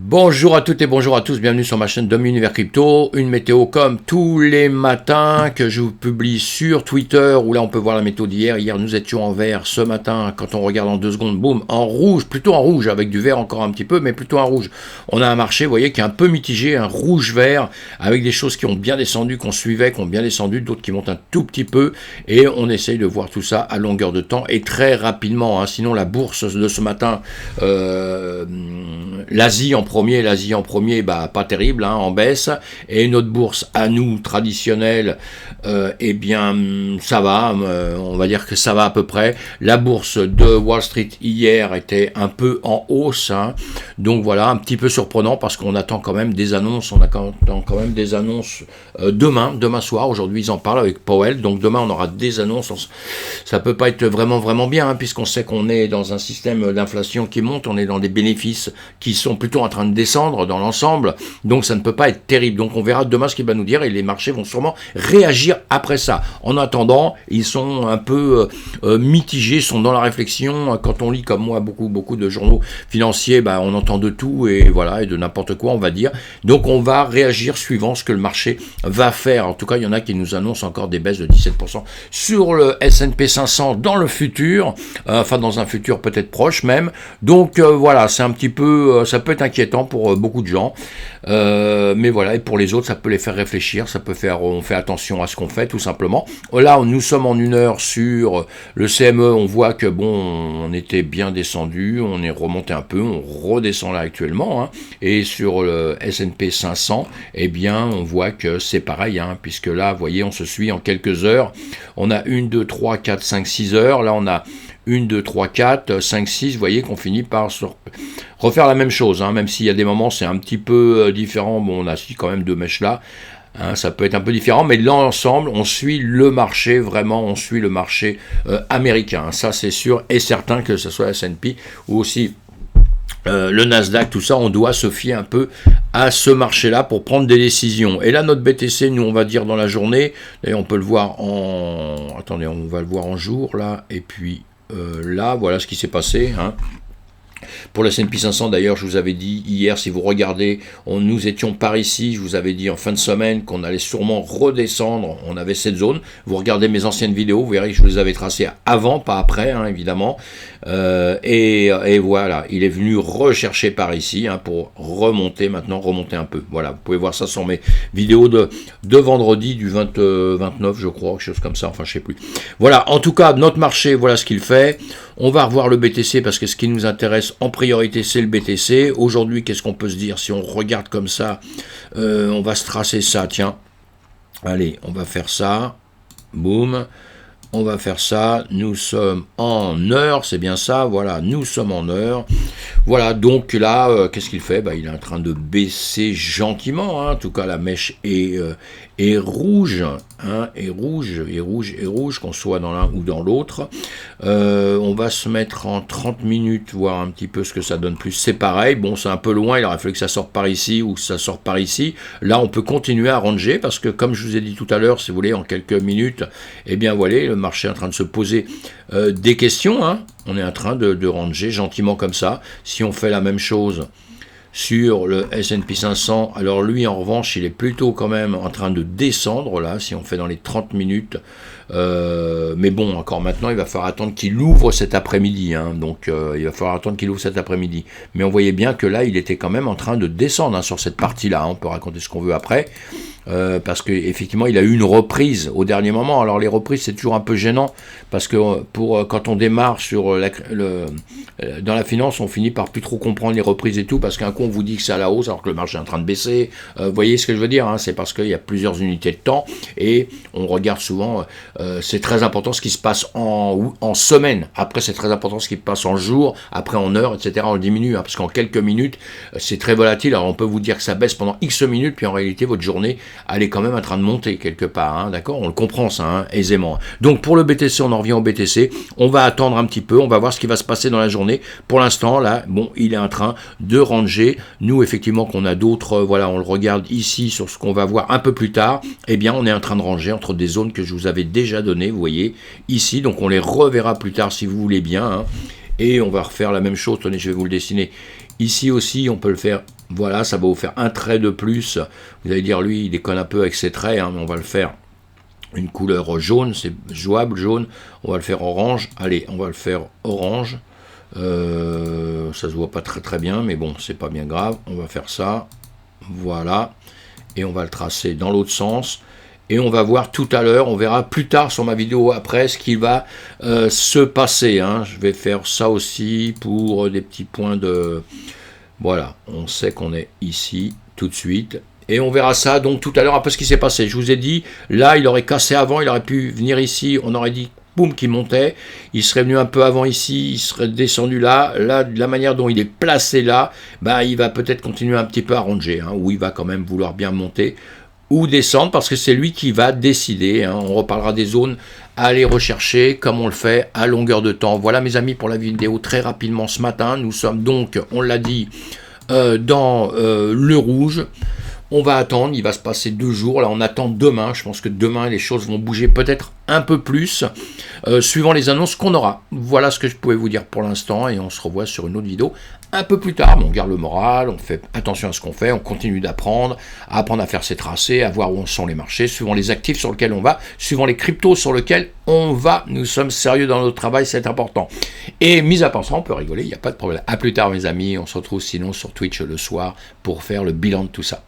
Bonjour à toutes et bonjour à tous, bienvenue sur ma chaîne Dom Univers Crypto, une météo comme tous les matins que je vous publie sur Twitter où là on peut voir la météo d'hier. Hier nous étions en vert, ce matin quand on regarde en 2 secondes, boum, en rouge, plutôt en rouge avec du vert encore un petit peu mais plutôt en rouge. On a un marché, vous voyez, qui est un peu mitigé, un rouge-vert avec des choses qui ont bien descendu, qu'on suivait, qui ont bien descendu, d'autres qui montent un tout petit peu et on essaye de voir tout ça à longueur de temps et très rapidement, sinon la bourse de ce matin, l'Asie en premier, pas terrible, en baisse, et notre bourse à nous, traditionnelle, eh bien, ça va, on va dire que ça va à peu près. La bourse de Wall Street hier était un peu en hausse, donc voilà, un petit peu surprenant parce qu'on attend quand même des annonces, demain soir. Aujourd'hui ils en parlent avec Powell, donc demain on aura des annonces. Ça peut pas être vraiment bien, puisqu'on sait qu'on est dans un système d'inflation qui monte, on est dans des bénéfices qui sont plutôt en train de descendre dans l'ensemble, donc ça ne peut pas être terrible. Donc on verra demain ce qu'il va nous dire et les marchés vont sûrement réagir après ça. En attendant, ils sont un peu mitigés, sont dans la réflexion. Quand on lit comme moi beaucoup de journaux financiers, on entend de tout et voilà, et de n'importe quoi on va dire. Donc on va réagir suivant ce que le marché va faire. En tout cas, il y en a qui nous annoncent encore des baisses de 17% sur le S&P 500 dans le futur, dans un futur peut-être proche même. Donc voilà, c'est un petit peu, ça peut être inquiétant pour beaucoup de gens, mais voilà, et pour les autres ça peut les faire réfléchir, on fait attention à ce qu'on fait tout simplement. Là nous sommes en 1 heure sur le CME, on voit que on était bien descendu, on est remonté un peu, on redescend là actuellement, et sur le S&P 500, eh bien on voit que c'est pareil, puisque là vous voyez on se suit en quelques heures, on a 1, 2, 3, 4, 5, 6 heures, là on a 1, 2, 3, 4, 5, 6, vous voyez qu'on finit par refaire la même chose, même s'il y a des moments c'est un petit peu différent, on a quand même 2 mèches là, ça peut être un peu différent, mais l'ensemble, on suit le marché, vraiment, on suit le marché américain, ça c'est sûr et certain, que ce soit S&P ou aussi le Nasdaq, tout ça, on doit se fier un peu à ce marché-là pour prendre des décisions. Et là, notre BTC, nous, on va dire dans la journée, d'ailleurs, on peut le voir attendez, on va le voir en jour, là, et puis là, voilà ce qui s'est passé, Pour le S&P 500, d'ailleurs, je vous avais dit hier, si vous regardez, nous étions par ici, je vous avais dit en fin de semaine qu'on allait sûrement redescendre, on avait cette zone. Vous regardez mes anciennes vidéos, vous verrez que je vous les avais tracées avant, pas après, évidemment. Et voilà, il est venu rechercher par ici pour remonter un peu. Voilà, vous pouvez voir ça sur mes vidéos de vendredi, du 29, je crois, quelque chose comme ça, enfin, je sais plus. Voilà, en tout cas, notre marché, voilà ce qu'il fait. On va revoir le BTC parce que ce qui nous intéresse en priorité, c'est le BTC. Aujourd'hui, qu'est-ce qu'on peut se dire si on regarde comme ça, on va se tracer ça, tiens. Allez, on va faire ça. Boum. On va faire ça. Nous sommes en heure, c'est bien ça. Voilà, nous sommes en heure. Voilà, donc là, qu'est-ce qu'il fait ? Il est en train de baisser gentiment. En tout cas, la mèche est rouge, et rouge, qu'on soit dans l'un ou dans l'autre. On va se mettre en 30 minutes, voir un petit peu ce que ça donne plus. C'est pareil, c'est un peu loin, il aurait fallu que ça sorte par ici ou que ça sorte par ici. Là, on peut continuer à ranger parce que, comme je vous ai dit tout à l'heure, si vous voulez, en quelques minutes, eh bien, voilà, le marché est en train de se poser des questions. On est en train de ranger gentiment comme ça. Si on fait la même chose sur le S&P 500, alors lui en revanche il est plutôt quand même en train de descendre là, si on fait dans les 30 minutes, mais encore maintenant il va falloir attendre qu'il ouvre cet après-midi, donc il va falloir attendre qu'il ouvre cet après-midi, mais on voyait bien que là il était quand même en train de descendre sur cette partie-là, on peut raconter ce qu'on veut après, parce qu'effectivement il a eu une reprise au dernier moment. Alors les reprises c'est toujours un peu gênant, parce que quand on démarre dans la finance, on finit par plus trop comprendre les reprises et tout, parce qu'un coup on vous dit que c'est à la hausse alors que le marché est en train de baisser, vous voyez ce que je veux dire, c'est parce qu'il y a plusieurs unités de temps, et on regarde souvent, c'est très important ce qui se passe en semaine, après c'est très important ce qui se passe en jour, après en heure, etc. On le diminue, parce qu'en quelques minutes, c'est très volatile. Alors on peut vous dire que ça baisse pendant X minutes, puis en réalité votre journée, elle est quand même en train de monter quelque part, d'accord, on le comprend ça, aisément. Donc pour le BTC, on en revient au BTC, on va attendre un petit peu, on va voir ce qui va se passer dans la journée. Pour l'instant, là, il est en train de ranger. Nous, effectivement, qu'on a d'autres, voilà, on le regarde ici sur ce qu'on va voir un peu plus tard, eh bien, on est en train de ranger entre des zones que je vous avais déjà données, vous voyez, ici, donc on les reverra plus tard si vous voulez bien, et on va refaire la même chose. Tenez, je vais vous le dessiner Ici aussi, on peut le faire. Voilà, ça va vous faire un trait de plus. Vous allez dire, lui, il déconne un peu avec ses traits, hein, mais on va le faire une couleur jaune, c'est jouable, jaune. On va le faire orange. Allez, on va le faire orange. Ça se voit pas très très bien, mais bon, c'est pas bien grave. On va faire ça. Voilà. Et on va le tracer dans l'autre sens. Et on va voir tout à l'heure, on verra plus tard sur ma vidéo après ce qui va se passer. Hein. Je vais faire ça aussi pour des petits points de... Voilà, on sait qu'on est ici tout de suite. Et on verra ça donc tout à l'heure, après ce qui s'est passé. Je vous ai dit, là, il aurait cassé avant, il aurait pu venir ici, on aurait dit, boum, qu'il montait. Il serait venu un peu avant ici, il serait descendu là. Là, de la manière dont il est placé là, bah, il va peut-être continuer un petit peu à ronger, hein, ou il va quand même vouloir bien monter ou descendre, parce que c'est lui qui va décider. Hein. On reparlera des zones à aller rechercher, comme on le fait à longueur de temps. Voilà mes amis pour la vidéo très rapidement ce matin. Nous sommes donc, on l'a dit, dans le rouge. On va attendre, il va se passer 2 jours, là on attend demain, je pense que demain les choses vont bouger peut-être un peu plus, suivant les annonces qu'on aura. Voilà ce que je pouvais vous dire pour l'instant, et on se revoit sur une autre vidéo un peu plus tard. Mais on garde le moral, on fait attention à ce qu'on fait, on continue d'apprendre, à apprendre à faire ses tracés, à voir où sont les marchés, suivant les actifs sur lesquels on va, suivant les cryptos sur lesquels on va. Nous sommes sérieux dans notre travail, c'est important. Et mis à part ça, on peut rigoler, il n'y a pas de problème. A plus tard mes amis, on se retrouve sinon sur Twitch le soir pour faire le bilan de tout ça.